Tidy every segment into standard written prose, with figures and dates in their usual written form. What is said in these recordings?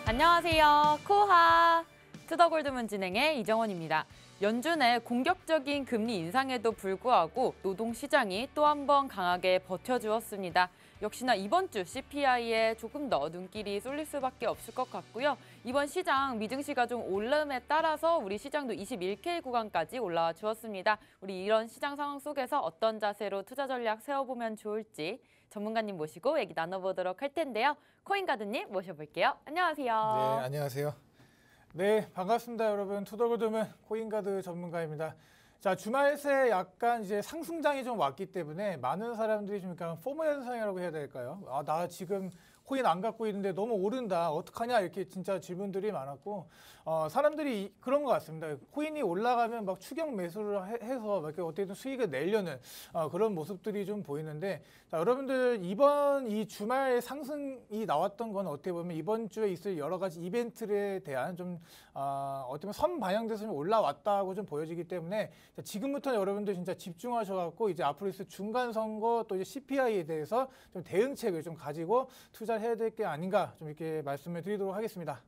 안녕하세요. 코하 투더골드문 진행의 이정원입니다. 연준의 공격적인 금리 인상에도 불구하고 노동시장이 또 한 번 강하게 버텨주었습니다. 역시나 이번 주 CPI에 조금 더 눈길이 쏠릴 수밖에 없을 것 같고요. 이번 시장 미증시가 좀 오름에 따라서 우리 시장도 21K 구간까지 올라와 주었습니다. 우리 이런 시장 상황 속에서 어떤 자세로 투자 전략 세워보면 좋을지 전문가님 모시고 얘기 나눠보도록 할 텐데요. 코인가드님 모셔볼게요. 안녕하세요. 네, 안녕하세요. 네, 반갑습니다, 여러분. 투더골드문 코인가드 전문가입니다. 자, 주말 새 약간 이제 상승장이 좀 왔기 때문에 많은 사람들이 좀 약간 포모 현상이라고 해야 될까요? 아, 나 지금 코인 안 갖고 있는데 너무 오른다. 어떡하냐? 이렇게 진짜 질문들이 많았고, 사람들이 그런 것 같습니다. 코인이 올라가면 막 추격 매수를 해서 막 이렇게 어떻게든 수익을 내려는 그런 모습들이 좀 보이는데, 자, 여러분들 이번 이 주말 상승이 나왔던 건 어떻게 보면 이번 주에 있을 여러 가지 이벤트에 대한 좀 어떻게 보면 선 반영돼서 좀 올라왔다고 좀 보여지기 때문에 자, 지금부터 여러분들 진짜 집중하셔갖고 이제 앞으로 있을 중간 선거 또 이제 CPI에 대해서 좀 대응책을 좀 가지고 투자를 해야 될 게 아닌가 좀 이렇게 말씀을 드리도록 하겠습니다.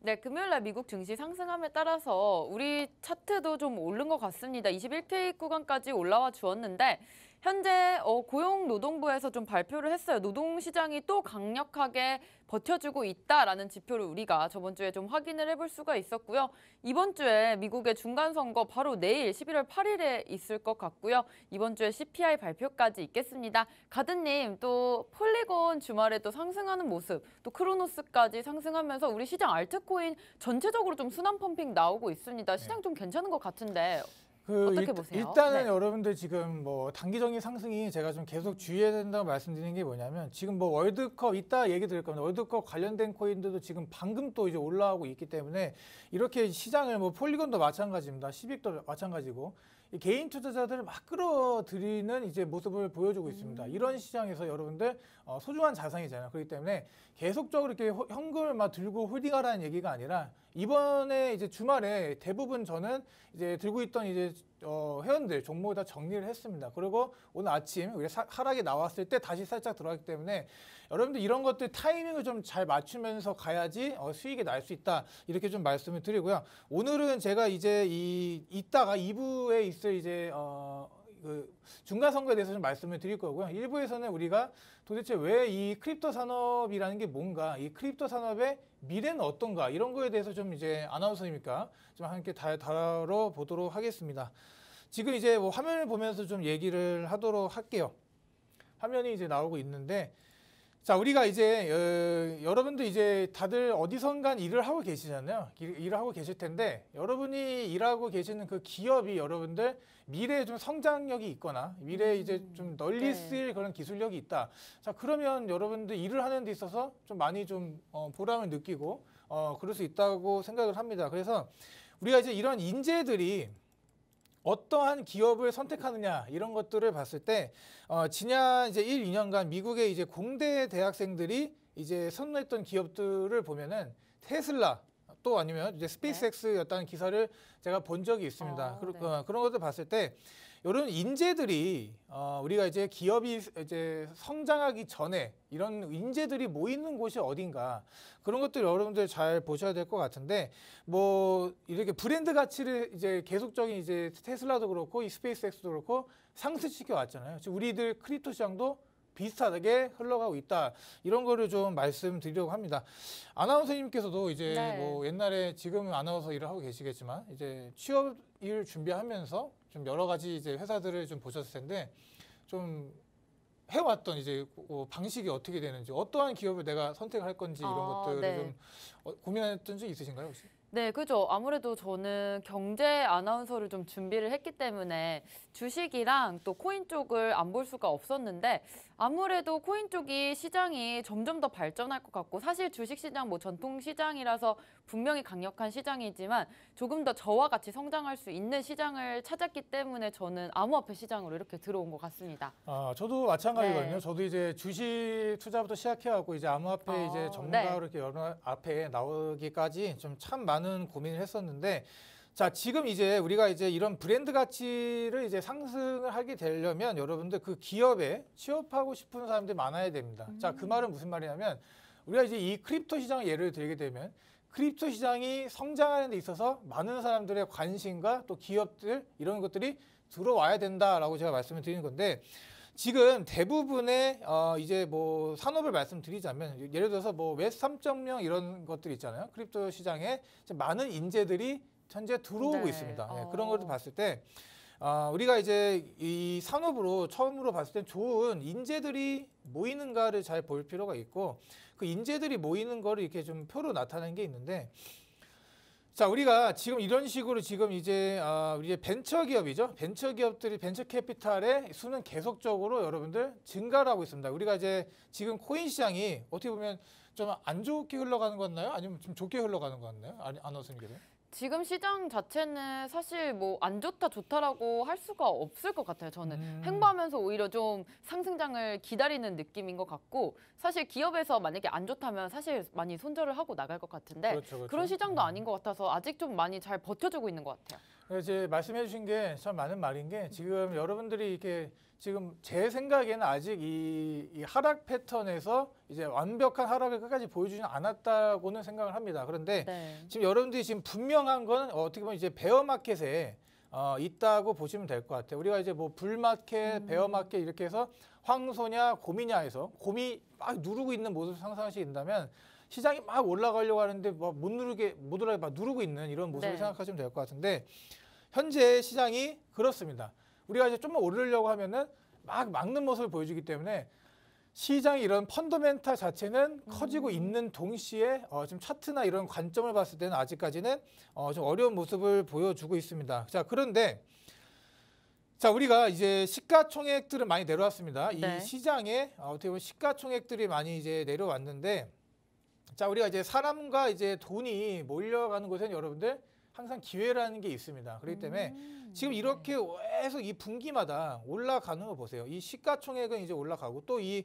네, 금요일날 미국 증시 상승함에 따라서 우리 차트도 좀 오른 것 같습니다. 21K 구간까지 올라와 주었는데 현재 고용노동부에서 좀 발표를 했어요. 노동시장이 또 강력하게 버텨주고 있다라는 지표를 우리가 저번 주에 좀 확인을 해볼 수가 있었고요. 이번 주에 미국의 중간선거 바로 내일 11월 8일에 있을 것 같고요. 이번 주에 CPI 발표까지 있겠습니다. 가드님 또 폴리곤 주말에 또 상승하는 모습, 또 크로노스까지 상승하면서 우리 시장 알트코인 전체적으로 좀 순환 펌핑 나오고 있습니다. 시장 좀 괜찮은 것 같은데 어떻게 보세요? 일단은 네. 여러분들 지금 뭐 단기적인 상승이 제가 좀 계속 주의해야 된다고 말씀드리는 게 뭐냐면 지금 뭐 월드컵 이따 얘기 드릴 겁니다. 월드컵 관련된 코인들도 지금 방금 또 이제 올라오고 있기 때문에 이렇게 시장을 뭐 폴리곤도 마찬가지입니다. 시빅도 마찬가지고 이 개인 투자자들을 막 끌어들이는 이제 모습을 보여주고 있습니다. 이런 시장에서 여러분들 소중한 자산이잖아요. 그렇기 때문에 계속적으로 이렇게 현금을 막 들고 홀딩하라는 얘기가 아니라 이번에 이제 주말에 대부분 저는 이제 들고 있던 이제 회원들 종목을 다 정리를 했습니다. 그리고 오늘 아침 우리 하락이 나왔을 때 다시 살짝 들어갔기 때문에 여러분들 이런 것들 타이밍을 좀 잘 맞추면서 가야지 수익이 날 수 있다 이렇게 좀 말씀을 드리고요. 오늘은 제가 이제 이따가 2부에 있을 이제 그 중간 선거에 대해서 좀 말씀을 드릴 거고요. 1부에서는 우리가 도대체 왜 이 크립토 산업이라는 게 뭔가, 이 크립토 산업의 미래는 어떤가 이런 거에 대해서 좀 이제 아나운서님과 좀 함께 다뤄보도록 하겠습니다. 지금 이제 뭐 화면을 보면서 좀 얘기를 하도록 할게요. 화면이 이제 나오고 있는데, 자, 우리가 이제 여러분들 이제 다들 어디선간 일을 하고 계시잖아요. 일을 하고 계실 텐데 여러분이 일하고 계시는 그 기업이 여러분들 미래에 좀 성장력이 있거나 미래에 이제 좀 널리 쓰일 그런 기술력이 있다. 자, 그러면 여러분들 일을 하는 데 있어서 좀 많이 좀 보람을 느끼고 그럴 수 있다고 생각을 합니다. 그래서 우리가 이제 이런 인재들이 어떠한 기업을 선택하느냐 이런 것들을 봤을 때 지난 이제 1, 2년간 미국의 이제 공대 대학생들이 이제 선호했던 기업들을 보면은 테슬라 또 아니면 이제 스페이스X였다는 기사를 제가 본 적이 있습니다. 그런 것들 봤을 때 이런 인재들이 우리가 이제 기업이 이제 성장하기 전에 이런 인재들이 모이는 곳이 어딘가 그런 것들 여러분들 잘 보셔야 될 것 같은데 뭐 이렇게 브랜드 가치를 이제 계속적인 이제 테슬라도 그렇고 이 스페이스X도 그렇고 상승시켜 왔잖아요. 지금 우리들 크립토 시장도 비슷하게 흘러가고 있다. 이런 거를 좀 말씀드리려고 합니다. 아나운서님께서도 이제 뭐 옛날에 지금은 아나운서 일을 하고 계시겠지만 이제 취업 일 준비하면서 좀 여러 가지 이제 회사들을 좀 보셨을 텐데 좀 해왔던 이제 방식이 어떻게 되는지 어떠한 기업을 내가 선택할 건지 이런 것들을 좀 고민했던 적 있으신가요 혹시? 네, 그죠. 아무래도 저는 경제 아나운서를 좀 준비를 했기 때문에 주식이랑 또 코인 쪽을 안 볼 수가 없었는데 아무래도 코인 쪽이 시장이 점점 더 발전할 것 같고 사실 주식시장 뭐 전통 시장이라서 분명히 강력한 시장이지만 조금 더 저와 같이 성장할 수 있는 시장을 찾았기 때문에 저는 암호화폐 시장으로 이렇게 들어온 것 같습니다. 저도 마찬가지거든요. 저도 이제 주식 투자부터 시작해갖고 이제 암호화폐 이제 전문가로 이렇게 여러 앞에 나오기까지 좀 참 많은 고민을 했었는데 자, 지금 이제 우리가 이제 이런 브랜드 가치를 이제 상승을 하게 되려면 여러분들 그 기업에 취업하고 싶은 사람들이 많아야 됩니다. 자, 그 말은 무슨 말이냐면 우리가 이제 이 크립토 시장을 예를 들게 되면 크립토 시장이 성장하는 데 있어서 많은 사람들의 관심과 또 기업들 이런 것들이 들어와야 된다라고 제가 말씀을 드리는 건데 지금 대부분의 이제 뭐 산업을 말씀드리자면 예를 들어서 뭐 웹 3.0 이런 것들 있잖아요. 크립토 시장에 많은 인재들이 현재 들어오고 네. 있습니다. 예, 그런 것도 봤을 때 우리가 이제 이 산업으로 처음으로 봤을 때 좋은 인재들이 모이는가를 잘 볼 필요가 있고 그 인재들이 모이는 거를 이렇게 좀 표로 나타내는 게 있는데 자, 우리가 지금 이런 식으로 지금 이제 우리 벤처 기업이죠. 벤처 기업들이 벤처 캐피탈의 수는 계속적으로 여러분들 증가를 하고 있습니다. 우리가 이제 지금 코인 시장이 어떻게 보면 좀 안 좋게 흘러가는 것 같나요? 아니면 좀 좋게 흘러가는 것 같나요? 아나운서님께서? 지금 시장 자체는 사실 뭐 안 좋다 좋다라고 할 수가 없을 것 같아요. 저는 횡보하면서 오히려 좀 상승장을 기다리는 느낌인 것 같고 사실 기업에서 만약에 안 좋다면 사실 많이 손절을 하고 나갈 것 같은데 그렇죠. 그런 시장도 아닌 것 같아서 아직 좀 많이 잘 버텨주고 있는 것 같아요. 이제 말씀해 주신 게 참 많은 말인 게 지금 여러분들이 이렇게 지금 제 생각에는 아직 이 하락 패턴에서 이제 완벽한 하락을 끝까지 보여주지 않았다고는 생각을 합니다. 그런데 네. 지금 여러분들이 지금 분명한 건 어떻게 보면 이제 베어마켓에 있다고 보시면 될 것 같아요. 우리가 이제 뭐 불마켓, 베어마켓 이렇게 해서 황소냐 곰이냐 해서 곰이 막 누르고 있는 모습을 상상하신다면 시장이 막 올라가려고 하는데 뭐 못 올라가게 막 누르고 있는 이런 모습을 네. 생각하시면 될 것 같은데 현재 시장이 그렇습니다. 우리가 이제 좀 오르려고 하면은 막 막는 모습을 보여주기 때문에 시장의 이런 펀더멘탈 자체는 커지고 있는 동시에 지금 차트나 이런 관점을 봤을 때는 아직까지는 좀 어려운 모습을 보여주고 있습니다. 자, 그런데 자, 우리가 이제 시가총액들은 많이 내려왔습니다. 네. 이 시장에 어떻게 보면 시가총액들이 많이 이제 내려왔는데 자, 우리가 이제 사람과 이제 돈이 몰려가는 곳에는 여러분들 항상 기회라는 게 있습니다. 그렇기 때문에 지금 이렇게 계속 이 분기마다 올라가는 거 보세요. 이 시가총액은 이제 올라가고 또 이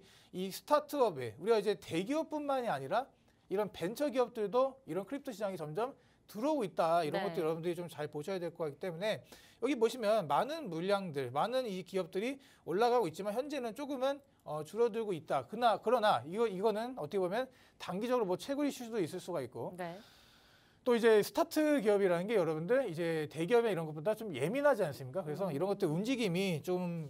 스타트업에 우리가 이제 대기업뿐만이 아니라 이런 벤처 기업들도 이런 크립토 시장이 점점 들어오고 있다. 이런 네. 것들 여러분들이 좀 잘 보셔야 될 것 같기 때문에 여기 보시면 많은 물량들, 많은 이 기업들이 올라가고 있지만 현재는 조금은 줄어들고 있다. 그러나 이거는 어떻게 보면 단기적으로 뭐 채굴 이슈도 있을 수가 있고 네. 또 이제 스타트 기업이라는 게 여러분들 이제 대기업의 이런 것보다 좀 예민하지 않습니까? 그래서 이런 것들 움직임이 좀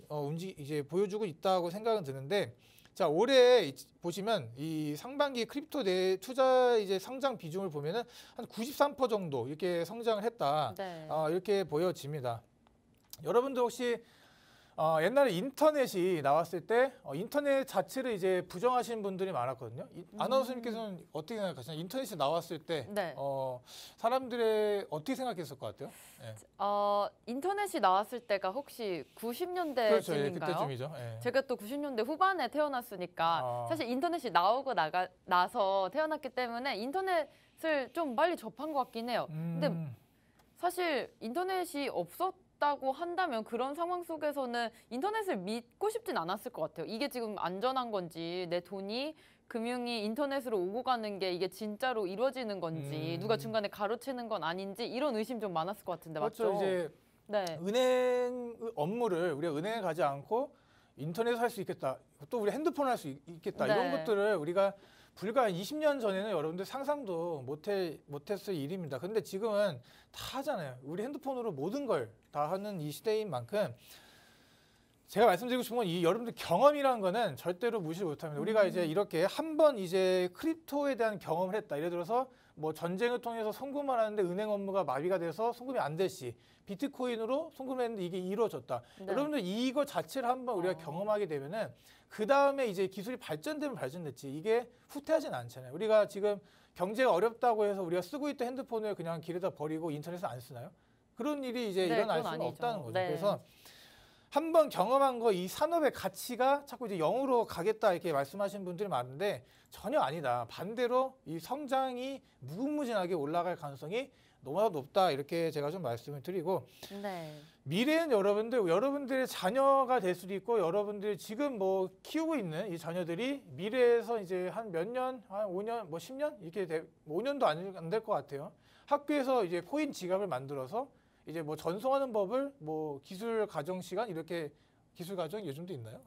이제 보여주고 있다고 생각은 드는데 자, 올해 보시면 이 상반기 크립토 내 투자 이제 성장 비중을 보면은 한 93% 정도 이렇게 성장을 했다. 네. 이렇게 보여집니다. 여러분들 혹시 옛날에 인터넷이 나왔을 때 인터넷 자체를 이제 부정하시는 분들이 많았거든요. 아나운서님께서는 어떻게 생각하시나요? 인터넷이 나왔을 때 네. 사람들의 어떻게 생각했을 것 같아요? 예. 인터넷이 나왔을 때가 혹시 90년대쯤인가요? 그렇죠. 예, 그때쯤이죠. 예. 제가 또 90년대 후반에 태어났으니까 아. 사실 인터넷이 나오고 나서 태어났기 때문에 인터넷을 좀 빨리 접한 것 같긴 해요. 근데 사실 인터넷이 없었다고 한다면 그런 상황 속에서는 인터넷을 믿고 싶진 않았을 것 같아요. 이게 지금 안전한 건지 내 돈이 금융이 인터넷으로 오고 가는 게 이게 진짜로 이루어지는 건지 누가 중간에 가로채는 건 아닌지 이런 의심 좀 많았을 것 같은데 그렇죠. 맞죠? 이제 네. 은행 업무를 우리가 은행에 가지 않고 인터넷 할 수 있겠다. 또 우리 핸드폰 할 수 있겠다. 네. 이런 것들을 우리가 불과 20년 전에는 여러분들 상상도 못했을 일입니다. 근데 지금은 다 하잖아요. 우리 핸드폰으로 모든 걸 다 하는 이 시대인 만큼 제가 말씀드리고 싶은 건 이 여러분들 경험이라는 거는 절대로 무시 못합니다. 우리가 이제 이렇게 한번 이제 크립토에 대한 경험을 했다. 예를 들어서 뭐 전쟁을 통해서 송금을 하는데 은행 업무가 마비가 돼서 송금이 안 될 시 비트코인으로 송금했는데 이게 이루어졌다. 네. 여러분들 이거 자체를 한번 우리가 경험하게 되면은 그 다음에 이제 기술이 발전되면 발전됐지 이게 후퇴하진 않잖아요. 우리가 지금 경제가 어렵다고 해서 우리가 쓰고 있던 핸드폰을 그냥 길에다 버리고 인터넷을 안 쓰나요? 그런 일이 이제 네, 일어날 그건 수가 아니죠. 없다는 거죠. 네. 그래서 한번 경험한 거 이 산업의 가치가 자꾸 이제 0으로 가겠다 이렇게 말씀하시는 분들이 많은데 전혀 아니다. 반대로 이 성장이 무궁무진하게 올라갈 가능성이 너무나 높다 이렇게 제가 좀 말씀을 드리고 네. 미래는 여러분들의 자녀가 될 수도 있고 여러분들이 지금 뭐 키우고 있는 이 자녀들이 미래에서 이제 한 몇 년, 한 5년, 뭐 10년 이렇게 5년도 안 될 것 같아요. 학교에서 이제 코인 지갑을 만들어서 이제 뭐 전송하는 법을 뭐 기술 가정 시간 이렇게 기술 과정 요즘도 있나요?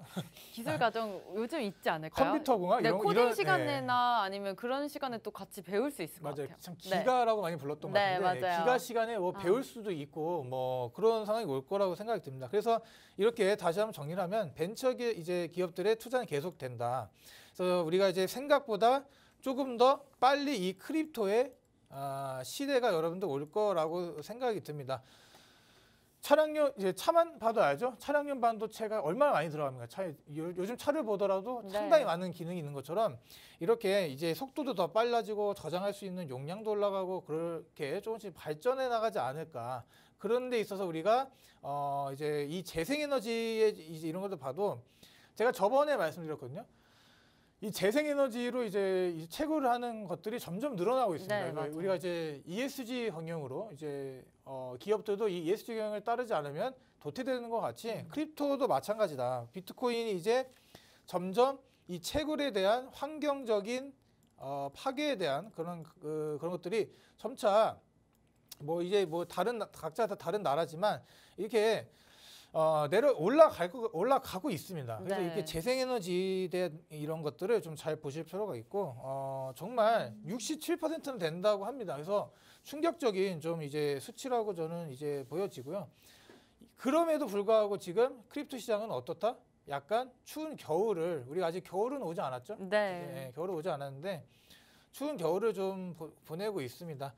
기술 과정 요즘 있지 않을까요? 컴퓨터공학 네, 이런 코딩 이런, 시간이나 아니면 그런 시간에 또 같이 배울 수 있을 것 맞아요. 같아요. 참 네. 기가라고 많이 불렀던 것 네, 같은데 맞아요. 기가 시간에 뭐 아. 배울 수도 있고 뭐 그런 상황이 올 거라고 생각이 듭니다. 그래서 이렇게 다시 한번 정리를 하면 벤처 이제 기업들의 투자는 계속된다. 그래서 우리가 이제 생각보다 조금 더 빨리 이 크립토의 시대가 여러분들 올 거라고 생각이 듭니다. 차량용 이제 차만 봐도 알죠? 차량용 반도체가 얼마나 많이 들어갑니까? 요즘 차를 보더라도 네. 상당히 많은 기능이 있는 것처럼 이렇게 이제 속도도 더 빨라지고 저장할 수 있는 용량도 올라가고 그렇게 조금씩 발전해 나가지 않을까. 그런 데 있어서 우리가 이제 이 재생에너지의 이제 이런 것도 봐도 제가 저번에 말씀드렸거든요. 이 재생에너지로 이제 채굴을 하는 것들이 점점 늘어나고 있습니다. 네, 맞아요. 우리가 이제 ESG 경영으로 이제 기업들도 이 ESG 경영을 따르지 않으면 도태되는 것 같이 크립토도 마찬가지다. 비트코인이 이제 점점 이 채굴에 대한 환경적인 파괴에 대한 그런 것들이 점차 뭐 이제 뭐 각자 다 다른 나라지만 이렇게 올라가고 있습니다. 그래서 네. 이렇게 재생에너지에 대한 이런 것들을 좀 잘 보실 필요가 있고, 정말 67%는 된다고 합니다. 그래서 충격적인 좀 이제 수치라고 저는 이제 보여지고요. 그럼에도 불구하고 지금 크립토 시장은 어떻다? 약간 추운 겨울을, 우리가 아직 겨울은 오지 않았죠? 네. 겨울은 오지 않았는데, 추운 겨울을 좀 보내고 있습니다.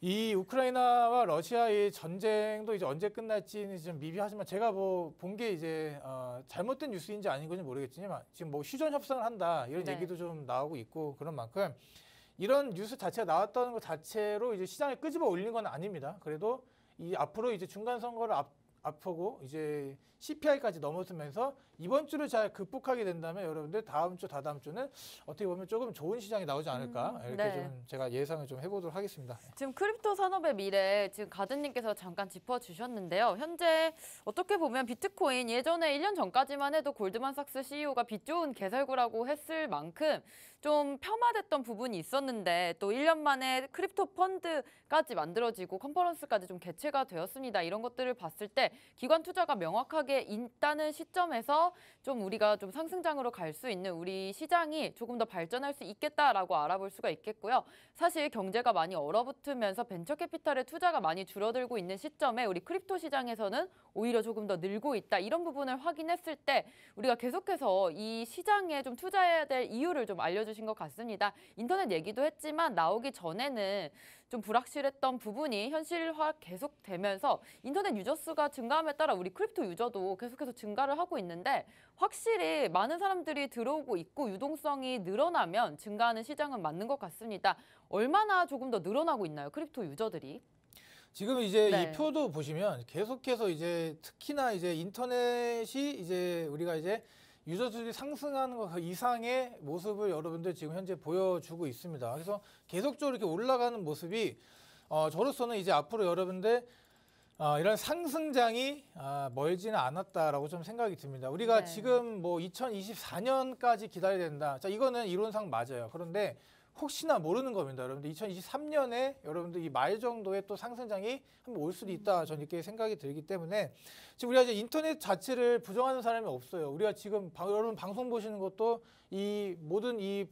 이 우크라이나와 러시아의 전쟁도 이제 언제 끝날지는 좀 미비하지만 제가 뭐 본 게 이제 잘못된 뉴스인지 아닌 건지 모르겠지만 지금 뭐 휴전 협상을 한다 이런 네. 얘기도 좀 나오고 있고 그런 만큼 이런 뉴스 자체가 나왔다는 것 자체로 이제 시장을 끄집어 올리는 건 아닙니다. 그래도 이 앞으로 이제 중간 선거를 앞두고 이제 CPI까지 넘어서면서 이번 주를 잘 극복하게 된다면 여러분들 다음 주, 다다음 주는 어떻게 보면 조금 좋은 시장이 나오지 않을까 이렇게 네. 좀 제가 예상을 좀 해보도록 하겠습니다. 지금 크립토 산업의 미래 지금 가든님께서 잠깐 짚어주셨는데요. 현재 어떻게 보면 비트코인 예전에 1년 전까지만 해도 골드만삭스 CEO가 빛 좋은 개설구라고 했을 만큼 좀 폄하됐던 부분이 있었는데 또 1년 만에 크립토 펀드까지 만들어지고 컨퍼런스까지 좀 개최가 되었습니다. 이런 것들을 봤을 때 기관 투자가 명확하게 있다는 시점에서 좀 우리가 좀 상승장으로 갈 수 있는 우리 시장이 조금 더 발전할 수 있겠다라고 알아볼 수가 있겠고요. 사실 경제가 많이 얼어붙으면서 벤처캐피탈의 투자가 많이 줄어들고 있는 시점에 우리 크립토 시장에서는 오히려 조금 더 늘고 있다. 이런 부분을 확인했을 때 우리가 계속해서 이 시장에 좀 투자해야 될 이유를 좀 알려주신 것 같습니다. 인터넷 얘기도 했지만 나오기 전에는 좀 불확실했던 부분이 현실화 계속되면서 인터넷 유저 수가 증가함에 따라 우리 크립토 유저도 계속해서 증가를 하고 있는데 확실히 많은 사람들이 들어오고 있고 유동성이 늘어나면 증가하는 시장은 맞는 것 같습니다. 얼마나 조금 더 늘어나고 있나요? 크립토 유저들이? 지금 이제 네. 이 표도 보시면 계속해서 이제 특히나 이제 인터넷이 이제 우리가 이제 유저 수들이 상승하는 것 이상의 모습을 여러분들 지금 현재 보여주고 있습니다. 그래서 계속적으로 이렇게 올라가는 모습이 저로서는 이제 앞으로 여러분들 이런 상승장이 멀지는 않았다라고 좀 생각이 듭니다. 우리가 네. 지금 뭐 2024년까지 기다려야 된다. 자, 이거는 이론상 맞아요. 그런데 혹시나 모르는 겁니다. 여러분들 2023년에 여러분들 이 말 정도의 또 상승장이 한번 올 수도 있다. 저는 이렇게 생각이 들기 때문에 지금 우리가 이제 인터넷 자체를 부정하는 사람이 없어요. 우리가 지금 여러분 방송 보시는 것도 이 모든 이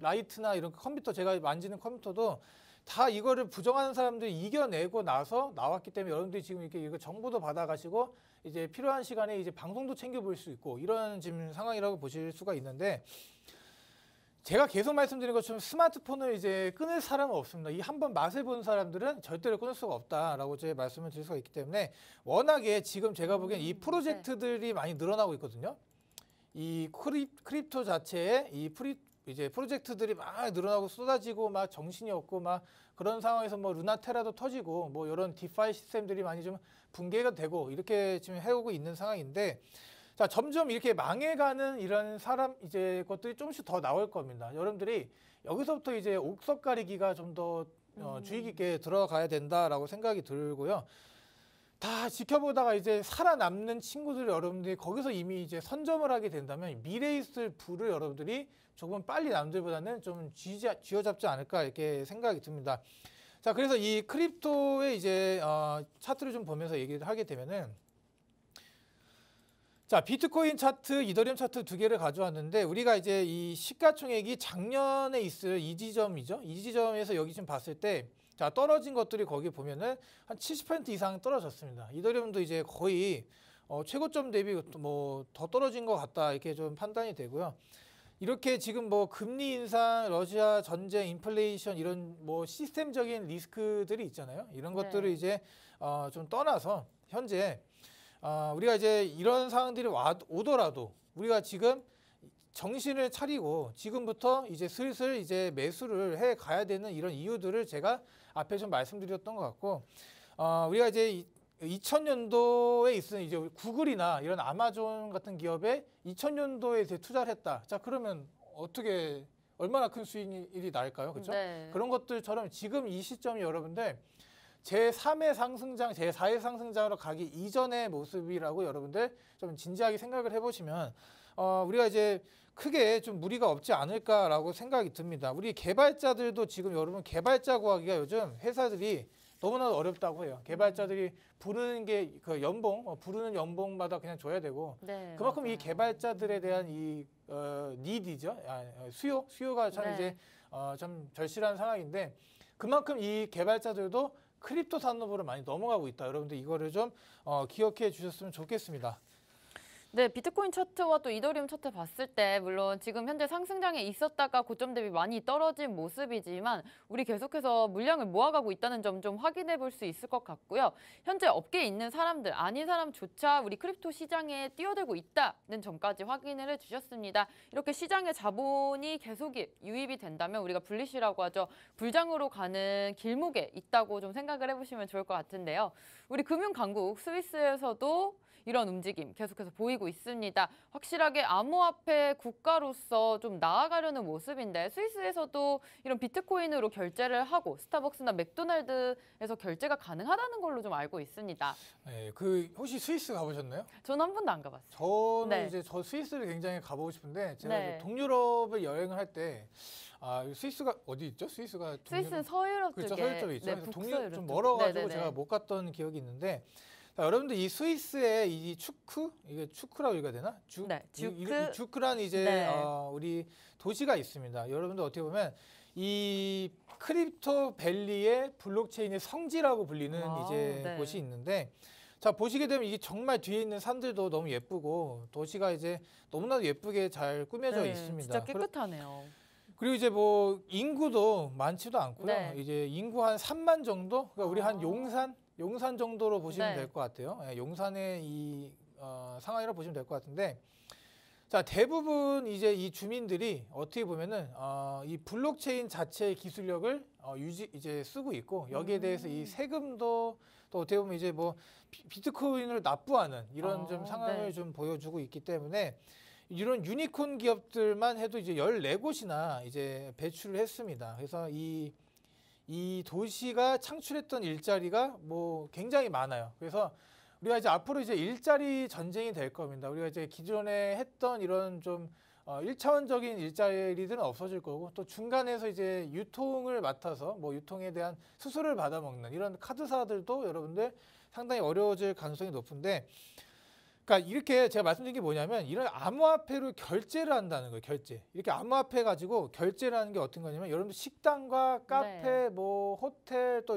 라이트나 이런 컴퓨터 제가 만지는 컴퓨터도 다 이거를 부정하는 사람들이 이겨내고 나서 나왔기 때문에 여러분들이 지금 이렇게 이거 정보도 받아가시고 이제 필요한 시간에 이제 방송도 챙겨볼 수 있고 이런 지금 상황이라고 보실 수가 있는데 제가 계속 말씀드린 것처럼 스마트폰을 이제 끊을 사람은 없습니다. 이 한번 맛을 본 사람들은 절대로 끊을 수가 없다라고 제 말씀을 드릴 수가 있기 때문에 워낙에 지금 제가 보기엔 이 프로젝트들이 많이 늘어나고 있거든요. 이 크립토 자체에 이제 프로젝트들이 막 늘어나고 쏟아지고 막 정신이 없고 막 그런 상황에서 뭐 루나테라도 터지고 뭐 이런 디파이 시스템들이 많이 좀 붕괴가 되고 이렇게 지금 해오고 있는 상황인데 자, 점점 이렇게 망해가는 이런 이제 것들이 조금씩 더 나올 겁니다. 여러분들이 여기서부터 이제 옥석 가리기가 좀 더 주의 깊게 들어가야 된다라고 생각이 들고요. 다 지켜보다가 이제 살아남는 친구들 여러분들이 거기서 이미 이제 선점을 하게 된다면 미래에 있을 부를 여러분들이 조금 빨리 남들보다는 좀 쥐어잡지 않을까 이렇게 생각이 듭니다. 자, 그래서 이 크립토의 이제 차트를 좀 보면서 얘기를 하게 되면은 자, 비트코인 차트, 이더리움 차트 두 개를 가져왔는데 우리가 이제 이 시가총액이 작년에 있을 이 지점이죠. 이 지점에서 여기 지금 봤을 때 자, 떨어진 것들이 거기 보면은 한 70% 이상 떨어졌습니다. 이더리움도 이제 거의 최고점 대비 뭐 더 떨어진 것 같다 이렇게 좀 판단이 되고요. 이렇게 지금 뭐 금리 인상, 러시아 전쟁, 인플레이션 이런 뭐 시스템적인 리스크들이 있잖아요. 이런 것들을 네. 이제 좀 떠나서 현재 우리가 이제 이런 상황들이 오더라도 우리가 지금 정신을 차리고 지금부터 이제 슬슬 이제 매수를 해 가야 되는 이런 이유들을 제가 앞에 좀 말씀드렸던 것 같고 우리가 이제 2000년도에 있은 이제 구글이나 이런 아마존 같은 기업에 2000년도에 이제 투자를 했다. 자, 그러면 어떻게 얼마나 큰 수익이 날까요? 그렇죠? 네. 그런 것들처럼 지금 이 시점이 여러분들 제3의 상승장, 제4의 상승장으로 가기 이전의 모습이라고 여러분들 좀 진지하게 생각을 해보시면 우리가 이제 크게 좀 무리가 없지 않을까라고 생각이 듭니다. 우리 개발자들도 지금 여러분 개발자 구하기가 요즘 회사들이 너무나도 어렵다고 해요. 개발자들이 부르는 게 그 연봉, 부르는 연봉마다 그냥 줘야 되고 네, 그만큼 이 맞아요. 개발자들에 대한 이 니드죠. 수요가 참 네. 이제 좀 절실한 상황인데 그만큼 이 개발자들도 크립토 산업으로 많이 넘어가고 있다. 여러분들 이거를 좀 기억해 주셨으면 좋겠습니다. 네, 비트코인 차트와 또 이더리움 차트 봤을 때 물론 지금 현재 상승장에 있었다가 고점 대비 많이 떨어진 모습이지만 우리 계속해서 물량을 모아가고 있다는 점 좀 확인해 볼 수 있을 것 같고요. 현재 업계에 있는 사람들, 아닌 사람조차 우리 크립토 시장에 뛰어들고 있다는 점까지 확인을 해주셨습니다. 이렇게 시장의 자본이 계속 유입이 된다면 우리가 불리시라고 하죠. 불장으로 가는 길목에 있다고 좀 생각을 해보시면 좋을 것 같은데요. 우리 금융강국 스위스에서도 이런 움직임 계속해서 보이고 있습니다. 확실하게 암호화폐 국가로서 좀 나아가려는 모습인데 스위스에서도 이런 비트코인으로 결제를 하고 스타벅스나 맥도날드에서 결제가 가능하다는 걸로 좀 알고 있습니다. 네, 그 혹시 스위스 가보셨나요? 저는 한 번도 안 가봤어요. 저는 네. 이제 저 스위스를 굉장히 가보고 싶은데 제가 네. 이제 동유럽을 여행을 할 때 스위스가 어디 있죠? 스위스가 스위스는 서유럽 그렇죠, 쪽에 서유 쪽에 있죠. 네, 그래서 북서유럽 좀 쪽. 멀어가지고 네네네. 제가 못 갔던 기억이 있는데 자, 여러분들 이 스위스의 이 추크 이게 추크라고 읽어야 되나? 네, 이 주크. 주크라는 이제 네. 우리 도시가 있습니다. 여러분들 어떻게 보면 이 크립토 밸리의 블록체인의 성지라고 불리는 이제 네. 곳이 있는데 자 보시게 되면 이게 정말 뒤에 있는 산들도 너무 예쁘고 도시가 이제 너무나도 예쁘게 잘 꾸며져 네, 있습니다. 진짜 깨끗하네요. 그리고 이제 뭐 인구도 많지도 않고요. 네. 이제 인구 한 3만 정도? 그러니까 우리 한 용산 정도로 보시면 네. 될 것 같아요. 예, 용산의 이 상황이라고 보시면 될 것 같은데 자 대부분 이제 이 주민들이 어떻게 보면은 이 블록체인 자체의 기술력을 이제 쓰고 있고 여기에 대해서 이 세금도 또 어떻게 보면 이제 뭐 비트코인을 납부하는 이런 좀 상황을 네. 좀 보여주고 있기 때문에 이런 유니콘 기업들만 해도 이제 14곳이나 이제 배출을 했습니다. 그래서 이 도시가 창출했던 일자리가 뭐 굉장히 많아요. 그래서 우리가 이제 앞으로 이제 일자리 전쟁이 될 겁니다. 우리가 이제 기존에 했던 이런 좀 1차원적인 일자리들은 없어질 거고 또 중간에서 이제 유통을 맡아서 뭐 유통에 대한 수수료를 받아먹는 이런 카드사들도 여러분들 상당히 어려워질 가능성이 높은데 그러니까 이렇게 제가 말씀드린 게 뭐냐면 이런 암호화폐로 결제를 한다는 거예요. 결제. 이렇게 암호화폐 가지고 결제를 하는 게 어떤 거냐면 여러분들 식당과 카페, 네. 뭐 호텔 또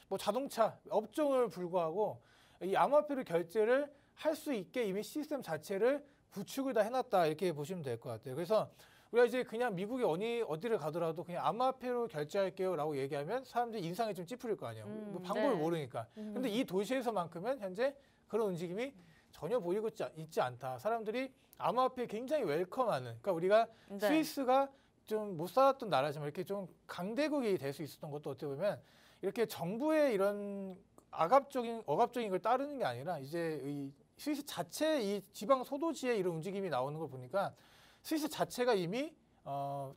뭐 자동차 업종을 불구하고 이 암호화폐로 결제를 할 수 있게 이미 시스템 자체를 구축을 다 해놨다 이렇게 보시면 될 것 같아요. 그래서 우리가 이제 그냥 미국에 어디를 가더라도 그냥 암호화폐로 결제할게요라고 얘기하면 사람들이 인상이 좀 찌푸릴 거 아니에요. 뭐 방법을 네. 모르니까. 근데 이 도시에서만큼은 현재 그런 움직임이 전혀 보이고 있지 않다. 사람들이 암호화폐에 굉장히 웰컴하는. 그러니까 우리가 네. 스위스가 좀 못 살았던 나라지만 이렇게 좀 강대국이 될 수 있었던 것도 어떻게 보면 이렇게 정부의 이런 억압적인 걸 따르는 게 아니라 이제 이 스위스 자체 이 지방 소도시에 이런 움직임이 나오는 걸 보니까 스위스 자체가 이미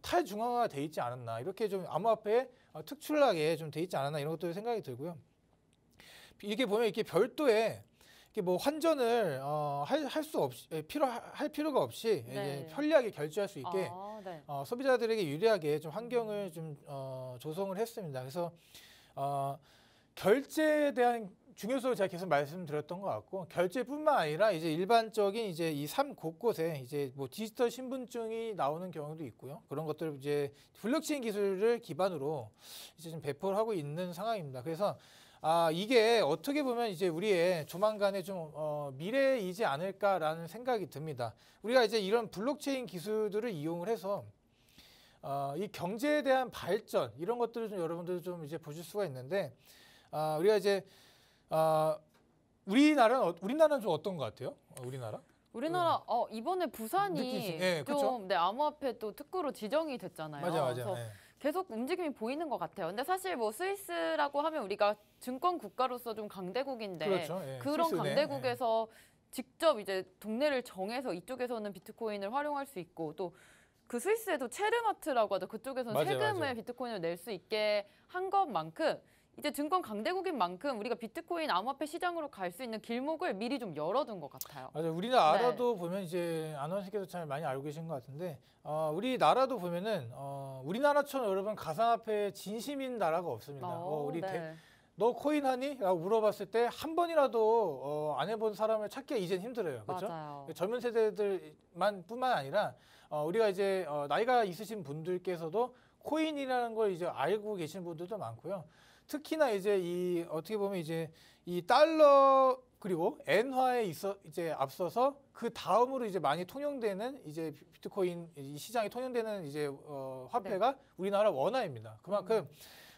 탈중앙화가 돼 있지 않았나 이렇게 좀 암호화폐에 특출나게 좀 돼 있지 않았나 이런 것도 생각이 들고요. 이게 보면 이렇게 별도의 이게 뭐 환전을 할 수 없이 할 필요가 없이 네. 이제 편리하게 결제할 수 있게 네. 소비자들에게 유리하게 좀 환경을 좀 조성을 했습니다. 그래서 결제에 대한 중요성을 제가 계속 말씀드렸던 것 같고 결제뿐만 아니라 이제 일반적인 이제 이 삶 곳곳에 이제 뭐 디지털 신분증이 나오는 경우도 있고요. 그런 것들 이제 블록체인 기술을 기반으로 이제 좀 배포를 하고 있는 상황입니다. 그래서 이게 어떻게 보면 이제 우리의 조만간에 좀 미래이지 않을까라는 생각이 듭니다. 우리가 이제 이런 블록체인 기술들을 이용을 해서 이 경제에 대한 발전 이런 것들을 좀 여러분들 좀 이제 보실 수가 있는데 우리가 이제 우리나라는 좀 어떤 것 같아요? 우리나라? 이번에 부산이 느끼시- 예, 그쵸? 좀 암호화폐 또 특구로 지정이 됐잖아요. 맞아. 그래서 예. 계속 움직임이 보이는 것 같아요. 근데 사실 뭐 스위스라고 하면 우리가 증권 국가로서 좀 강대국인데 그렇죠. 예. 그런 스위스 은행, 강대국에서 직접 이제 동네를 정해서 이쪽에서는 비트코인을 활용할 수 있고 또 그 스위스에도 체르마트라고 하죠. 그쪽에서는 맞아요, 세금을 맞아요. 비트코인을 낼 수 있게 한 것만큼 이제 증권 강대국인 만큼 우리가 비트코인 암호화폐 시장으로 갈 수 있는 길목을 미리 좀 열어둔 것 같아요. 맞아요. 우리나라도 보면 이제 아나운서께서 잘 많이 알고 계신 것 같은데 우리나라도 보면은 우리나라처럼 여러분 가상화폐에 진심인 나라가 없습니다. 네. 너 코인 하니? 라고 물어봤을 때 한 번이라도 안 해본 사람을 찾기가 이젠 힘들어요. 그렇죠? 맞아요. 젊은 세대들만 뿐만 아니라 우리가 이제 나이가 있으신 분들께서도 코인이라는 걸 이제 알고 계신 분들도 많고요. 특히나 이제 이 어떻게 보면 이제 이 달러 그리고 엔화에 이제 앞서서 그 다음으로 이제 많이 통용되는 이제 비트코인 이 시장에 통용되는 이제 화폐가 우리나라 원화입니다. 그만큼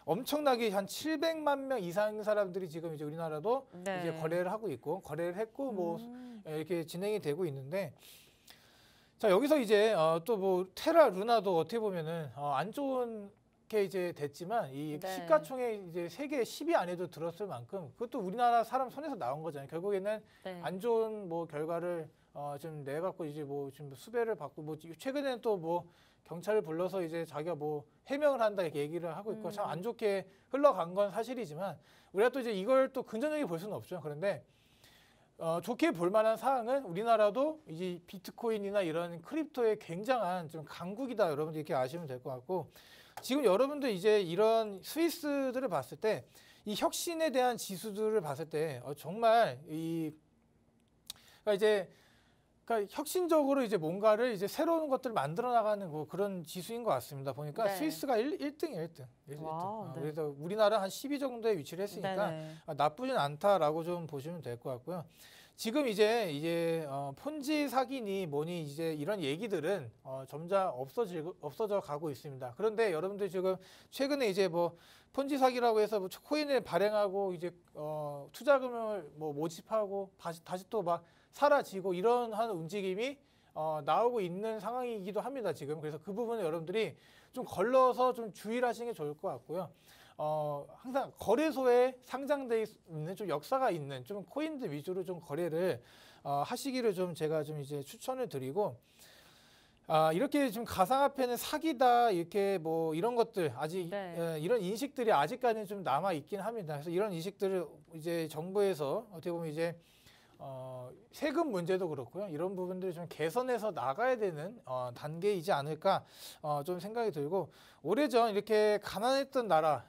엄청나게 한 700만 명 이상 사람들이 지금 이제 우리나라도 네. 이제 거래를 하고 있고 거래를 했고 뭐 이렇게 진행이 되고 있는데 자 여기서 이제 또 뭐 테라 루나도 어떻게 보면은 안 좋은 게 이제 됐지만 이 네. 시가총액 이제 세계 10위 안에도 들었을 만큼 그것도 우리나라 사람 손에서 나온 거잖아요. 결국에는 네. 안 좋은 뭐 결과를 좀 내갖고 이제 뭐 지금 수배를 받고 뭐 최근에는 또 뭐 경찰을 불러서 이제 자기가 뭐 해명을 한다 이렇게 얘기를 하고 있고 참 안 좋게 흘러간 건 사실이지만 우리가 또 이제 이걸 또 긍정적으로 볼 수는 없죠. 그런데 좋게 볼 만한 사항은 우리나라도 이제 비트코인이나 이런 크립토의 굉장한 좀 강국이다 여러분들 이렇게 아시면 될 것 같고 지금 여러분들 이제 이런 스위스들을 봤을 때 이 혁신에 대한 지수들을 봤을 때 정말 그러니까 혁신적으로 이제 뭔가를 이제 새로운 것들을 만들어 나가는 뭐 그런 지수인 것 같습니다. 보니까 네. 스위스가 1등이에요, 1등. 와, 네. 그래서 우리나라 한 10위 정도에 위치를 했으니까 네네. 나쁘진 않다라고 좀 보시면 될 것 같고요. 지금 이제 폰지 사기니 뭐니 이제 이런 얘기들은 점차 없어져 가고 있습니다. 그런데 여러분들 지금 최근에 이제 뭐 폰지 사기라고 해서 뭐 코인을 발행하고 이제 투자금을 뭐 모집하고 다시 또 막 사라지고 이런 한 움직임이 나오고 있는 상황이기도 합니다. 지금 그래서 그 부분은 여러분들이 좀 걸러서 좀 주의를 하시는 게 좋을 것 같고요. 항상 거래소에 상장돼 있는 좀 역사가 있는 좀 코인들 위주로 좀 거래를 하시기를 좀 제가 좀 이제 추천을 드리고 이렇게 좀 가상화폐는 사기다 이렇게 뭐 이런 것들 아직 네. 이런 인식들이 아직까지는 좀 남아 있긴 합니다. 그래서 이런 인식들을 이제 정부에서 어떻게 보면 이제 세금 문제도 그렇고요. 이런 부분들을 좀 개선해서 나가야 되는 단계이지 않을까 좀 생각이 들고 오래전 이렇게 가난했던 나라가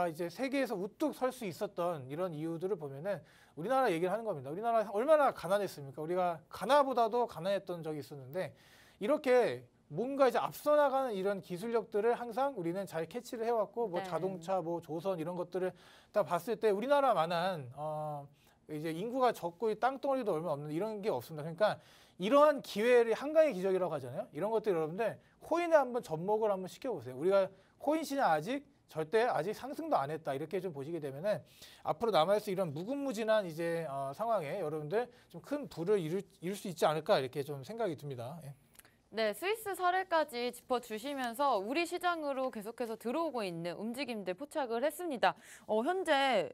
이제 세계에서 우뚝 설 수 있었던 이런 이유들을 보면은 우리나라 얘기를 하는 겁니다. 우리나라 얼마나 가난했습니까? 우리가 가나보다도 가난했던 적이 있었는데 이렇게 뭔가 이제 앞서 나가는 이런 기술력들을 항상 우리는 잘 캐치를 해왔고 뭐 네. 자동차, 뭐 조선 이런 것들을 다 봤을 때 우리나라만한 이제 인구가 적고 땅덩어리도 얼마 없는 이런 게 없습니다. 그러니까 이러한 기회를 한강의 기적이라고 하잖아요. 이런 것들 여러분들 코인에 한번 접목을 한번 시켜보세요. 우리가 코인 시장 아직 상승도 안 했다 이렇게 좀 보시게 되면은 앞으로 남아있을 이런 무궁무진한 이제 상황에 여러분들 좀 큰 부를 이룰 수 있지 않을까 이렇게 좀 생각이 듭니다. 예. 네, 스위스 사례까지 짚어주시면서 우리 시장으로 계속해서 들어오고 있는 움직임들 포착을 했습니다. 현재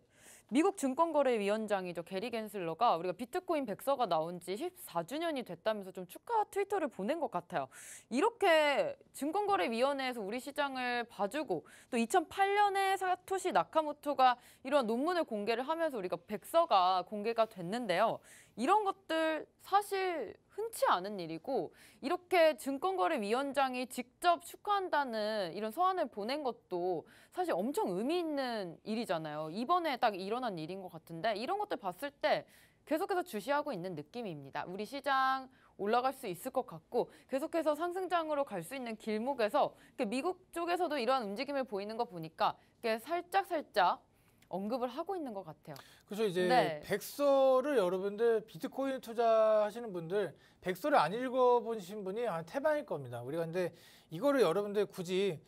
미국 증권거래위원장이죠. 게리 겐슬러가 우리가 비트코인 백서가 나온 지 14주년이 됐다면서 좀 축하 트위터를 보낸 것 같아요. 이렇게 증권거래위원회에서 우리 시장을 봐주고 또 2008년에 사토시 나카모토가 이런 논문을 공개를 하면서 우리가 백서가 공개가 됐는데요. 이런 것들 사실 흔치 않은 일이고 이렇게 증권거래위원장이 직접 축하한다는 이런 서한을 보낸 것도 사실 엄청 의미 있는 일이잖아요. 이번에 딱 일어난 일인 것 같은데 이런 것들 봤을 때 계속해서 주시하고 있는 느낌입니다. 우리 시장 올라갈 수 있을 것 같고 계속해서 상승장으로 갈 수 있는 길목에서 미국 쪽에서도 이런 움직임을 보이는 거 보니까 살짝 언급을 하고 있는 것 같아요. 그래서 이제 네. 백서를 여러분들 비트코인 투자하시는 분들 백서를 안 읽어보신 분이 한 태반일 겁니다. 우리가 근데 이거를 여러분들 굳이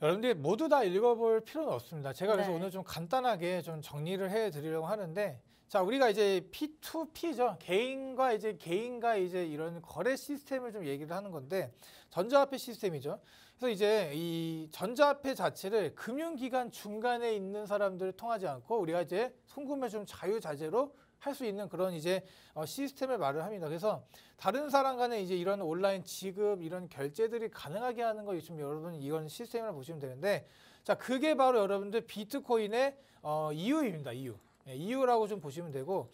여러분들이 모두 다 읽어볼 필요는 없습니다. 제가 그래서 네. 오늘 좀 간단하게 좀 정리를 해드리려고 하는데, 자 우리가 이제 P2P죠. 개인과 이제 이런 거래 시스템을 좀 얘기를 하는 건데 전자화폐 시스템이죠. 그래서 이제 이 전자화폐 자체를 금융기관 중간에 있는 사람들을 통하지 않고 우리가 이제 송금을 좀 자유자재로 할 수 있는 그런 이제 시스템을 말을 합니다. 그래서 다른 사람 간에 이제 이런 온라인 지급, 이런 결제들이 가능하게 하는 거 지금 여러분 이건 시스템이라고 보시면 되는데, 자 그게 바로 여러분들 비트코인의 이유입니다. 이유라고 좀 보시면 되고,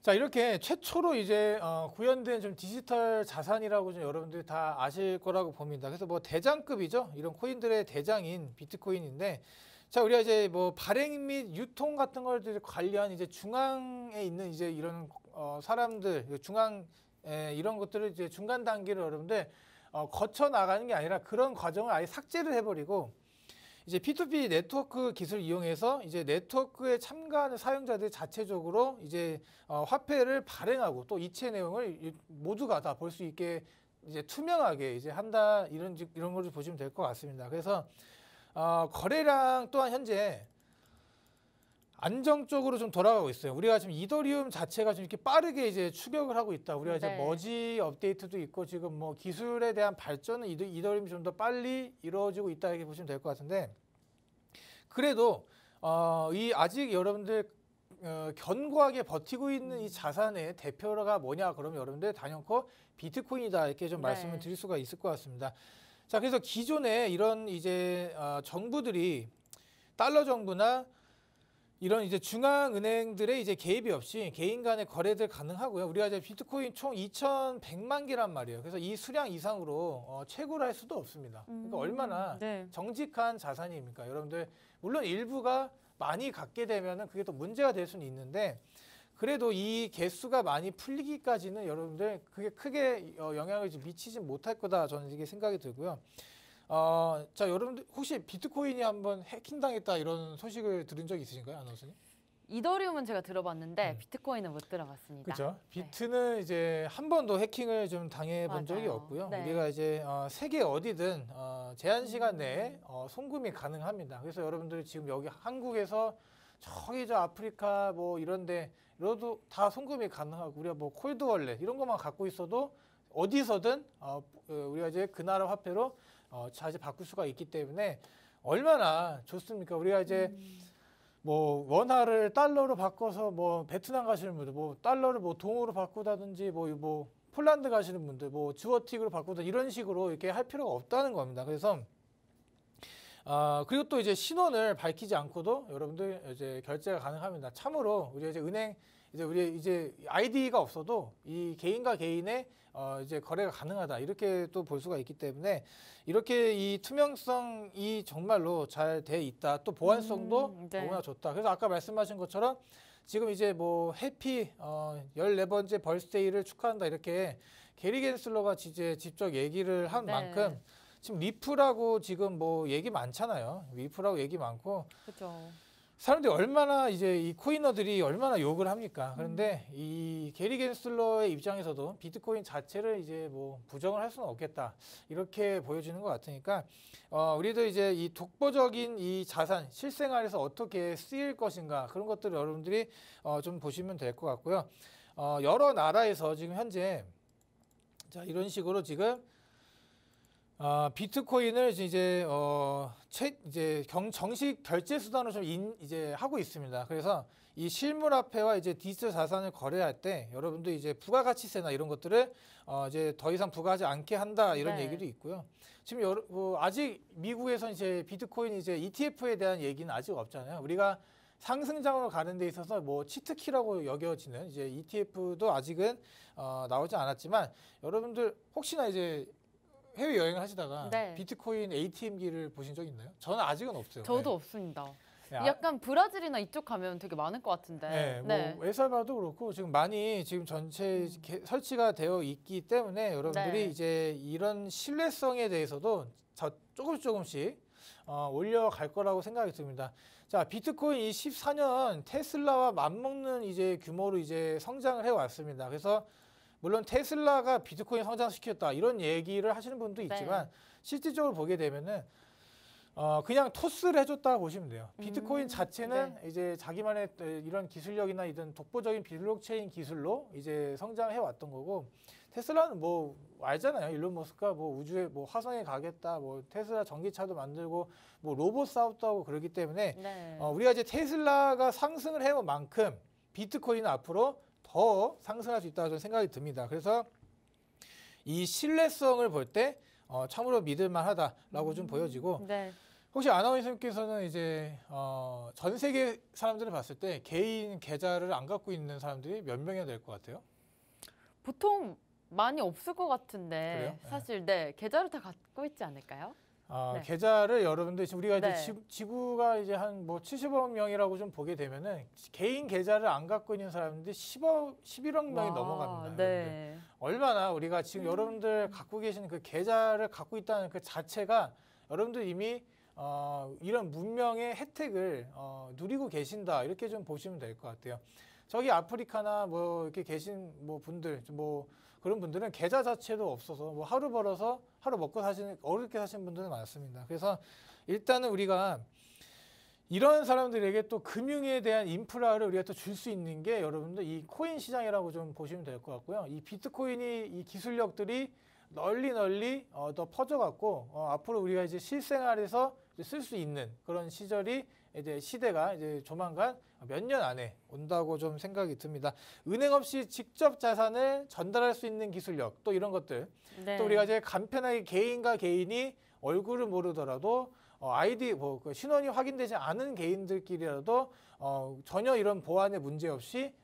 자 이렇게 최초로 이제 구현된 좀 디지털 자산이라고 좀 여러분들이 다 아실 거라고 봅니다. 그래서 뭐 대장급이죠. 이런 코인들의 대장인 비트코인인데, 자 우리가 이제 뭐 발행 및 유통 같은 걸 관리한 이제 중앙에 있는 이제 이런 사람들 중앙 이런 것들을 이제 중간 단계를 여러분들 거쳐 나가는 게 아니라 그런 과정을 아예 삭제를 해버리고 이제 P2P 네트워크 기술을 이용해서 이제 네트워크에 참가하는 사용자들 자체적으로 이제 화폐를 발행하고 또 이체 내용을 모두가 다 볼 수 있게 이제 투명하게 이제 한다 이런 걸 보시면 될 것 같습니다. 그래서 거래량 또한 현재 안정적으로 좀 돌아가고 있어요. 우리가 지금 이더리움 자체가 좀 이렇게 빠르게 이제 추격을 하고 있다. 우리가 이제 네. 머지 업데이트도 있고 지금 뭐 기술에 대한 발전은 이더리움이 좀 더 빨리 이루어지고 있다 이렇게 보시면 될 것 같은데, 그래도 이 아직 여러분들 견고하게 버티고 있는 이 자산의 대표가 뭐냐 그러면 여러분들 단연코 비트코인이다 이렇게 좀 네. 말씀을 드릴 수가 있을 것 같습니다. 자 그래서 기존에 이런 이제 정부들이 달러 정부나 이런 이제 중앙은행들의 이제 개입이 없이 개인 간의 거래들 가능하고요. 우리가 이제 비트코인 총 2,100만 개란 말이에요. 그래서 이 수량 이상으로 채굴할 수도 없습니다. 그러니까 얼마나 네. 정직한 자산입니까? 여러분들 물론 일부가 많이 갖게 되면은 그게 또 문제가 될 수는 있는데, 그래도 이 개수가 많이 풀리기까지는 여러분들 그게 크게 영향을 미치지 못할 거다 저는 이게 생각이 들고요. 자 여러분들 혹시 비트코인이 한번 해킹당했다 이런 소식을 들은 적 있으신가요, 아나운서님? 이더리움은 제가 들어봤는데 비트코인은 못 들어봤습니다. 그렇죠. 비트는 이제 한 번도 해킹을 좀 당해본 적이 맞아요. 없고요. 네. 우리가 이제 세계 어디든 제한 시간 내에 송금이 가능합니다. 그래서 여러분들이 지금 여기 한국에서 저기 저 아프리카 뭐 이런데 이러도 다 송금이 가능하고, 우리가 뭐 콜드월렛 이런 것만 갖고 있어도 어디서든 우리가 이제 그 나라 화폐로 자주 바꿀 수가 있기 때문에 얼마나 좋습니까? 우리가 이제 뭐 원화를 달러로 바꿔서 뭐 베트남 가시는 분들, 뭐 달러를 뭐 동으로 바꾸다든지 뭐 폴란드 가시는 분들, 뭐 주어틱으로 바꾸다 이런 식으로 이렇게 할 필요가 없다는 겁니다. 그래서 그리고 또 이제 신원을 밝히지 않고도 여러분들 이제 결제가 가능합니다. 참으로 우리 이제 은행 우리 이제 아이디가 없어도 이 개인과 개인의 이제 거래가 가능하다 이렇게 또 볼 수가 있기 때문에 이렇게 이 투명성이 정말로 잘 돼 있다. 또 보안성도 네. 너무나 좋다. 그래서 아까 말씀하신 것처럼 지금 이제 뭐 해피 14번째 벌스데이를 축하한다 이렇게 게리 겐슬러가 이제 직접 얘기를 한 네. 만큼 지금 리플하고 지금 뭐 얘기 많잖아요. 리플하고 얘기 많고 그렇죠. 사람들이 얼마나 이제 이 코이너들이 얼마나 욕을 합니까? 그런데 이 게리 겐슬러의 입장에서도 비트코인 자체를 이제 뭐 부정을 할 수는 없겠다 이렇게 보여지는 것 같으니까 우리도 이제 이 독보적인 이 자산 실생활에서 어떻게 쓰일 것인가 그런 것들을 여러분들이 좀 보시면 될 것 같고요. 여러 나라에서 지금 현재 자 이런 식으로 지금 비트코인을 이제 정식 결제 수단으로 좀 이제 하고 있습니다. 그래서 이 실물화폐와 이제 디지털 자산을 거래할 때 여러분들 이제 부가가치세나 이런 것들을 이제 더 이상 부과하지 않게 한다 이런 네. 얘기도 있고요. 지금 아직 미국에서 이제 비트코인 이제 ETF에 대한 얘기는 아직 없잖아요. 우리가 상승장으로 가는 데 있어서 뭐 치트키라고 여겨지는 이제 ETF도 아직은 나오지 않았지만 여러분들 혹시나 이제 해외 여행을 하시다가 네. 비트코인 ATM기를 보신 적 있나요? 저는 아직은 없어요. 저도 네. 없습니다. 네, 약간 브라질이나 이쪽 가면 되게 많을 것 같은데. 네, 뭐 엘살바도 그렇고 지금 많이 지금 전체 설치가 되어 있기 때문에 여러분들이 네. 이제 이런 신뢰성에 대해서도 조금씩 올려갈 거라고 생각이 듭니다. 자, 비트코인 이 14년 테슬라와 맞먹는 이제 규모로 이제 성장을 해 왔습니다. 그래서 물론 테슬라가 비트코인 성장시켰다 이런 얘기를 하시는 분도 있지만 실질적으로 보게 되면은 그냥 토스를 해줬다고 보시면 돼요. 비트코인 자체는 이제 자기만의 이런 기술력이나 이런 독보적인 블록체인 기술로 이제 성장해 왔던 거고 테슬라는 뭐 알잖아요. 일론 머스크가 뭐 우주에 뭐 화성에 가겠다, 뭐 테슬라 전기차도 만들고 뭐 로봇 사업도 하고 그러기 때문에 네. 우리가 이제 테슬라가 상승을 해온 만큼 비트코인은 앞으로 더 상승할 수 있다고 저는 생각이 듭니다. 그래서 이 신뢰성을 볼 때 참으로 믿을만하다라고 좀 보여지고 네. 혹시 아나운서님께서는 이제 전 세계 사람들을 봤을 때 개인 계좌를 안 갖고 있는 사람들이 몇 명이나 될 것 같아요? 보통 많이 없을 것 같은데 그래요? 네. 사실 네 계좌를 다 갖고 있지 않을까요? 네. 계좌를 여러분들 지금 우리가 네. 이제 지구가 이제 한 뭐 70억 명이라고 좀 보게 되면은 개인 계좌를 안 갖고 있는 사람들이 11억 명이 와, 넘어갑니다. 여러분들. 네. 얼마나 우리가 지금 여러분들 갖고 계신 그 계좌를 갖고 있다는 그 자체가 여러분들 이미 이런 문명의 혜택을 누리고 계신다 이렇게 좀 보시면 될 것 같아요. 저기 아프리카나 뭐 이렇게 계신 뭐 분들 뭐 그런 분들은 계좌 자체도 없어서 뭐 하루 벌어서 하루 먹고 사시는 어렵게 사시는 분들은 많습니다. 그래서 일단은 우리가 이런 사람들에게 또 금융에 대한 인프라를 우리가 또 줄 수 있는 게 여러분들 이 코인 시장이라고 좀 보시면 될 것 같고요. 이 비트코인이 이 기술력들이 널리 더 퍼져갖고 앞으로 우리가 이제 실생활에서 쓸 수 있는 그런 시대가 이제 조만간 몇 년 안에 온다고 좀 생각이 듭니다. 은행 없이 직접 자산을 전달할 수 있는 기술력 또 이런 것들 네. 또 우리가 이제 간편하게 개인과 개인이 얼굴을 모르더라도 아이디 그 신원이 확인되지 않은 개인들끼리라도 전혀 이런 보안에 문제 없이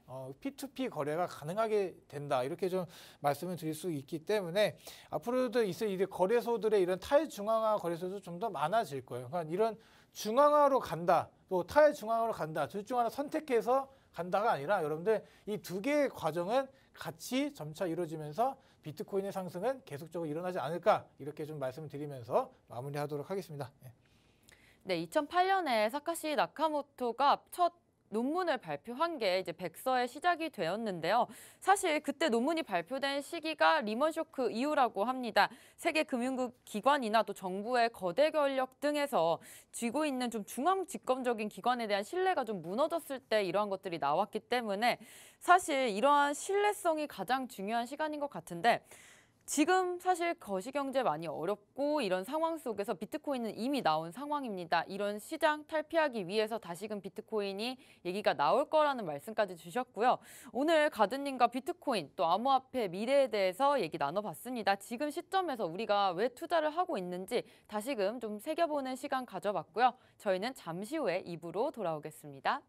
P2P 거래가 가능하게 된다 이렇게 좀 말씀을 드릴 수 있기 때문에 앞으로도 있을 이 거래소들의 이런 탈중앙화 거래소도 좀 더 많아질 거예요. 그러니까 이런 중앙화로 간다 또 탈중앙화로 간다 둘 중 하나 선택해서 간다가 아니라 여러분들 이 두 개의 과정은 같이 점차 이루어지면서 비트코인의 상승은 계속적으로 일어나지 않을까 이렇게 좀 말씀을 드리면서 마무리하도록 하겠습니다. 네, 2008년에 사카시 나카모토가 첫 논문을 발표한 게 이제 백서의 시작이 되었는데요. 사실 그때 논문이 발표된 시기가 리먼 쇼크 이후라고 합니다. 세계 금융 기관이나 또 정부의 거대 권력 등에서 쥐고 있는 좀 중앙 집권적인 기관에 대한 신뢰가 좀 무너졌을 때 이러한 것들이 나왔기 때문에 사실 이러한 신뢰성이 가장 중요한 시간인 것 같은데 지금 사실 거시경제 많이 어렵고 이런 상황 속에서 비트코인은 이미 나온 상황입니다. 이런 시장 탈피하기 위해서 다시금 비트코인이 얘기가 나올 거라는 말씀까지 주셨고요. 오늘 가드님과 비트코인 또 암호화폐 미래에 대해서 얘기 나눠봤습니다. 지금 시점에서 우리가 왜 투자를 하고 있는지 다시금 좀 새겨보는 시간 가져봤고요. 저희는 잠시 후에 2부로 돌아오겠습니다.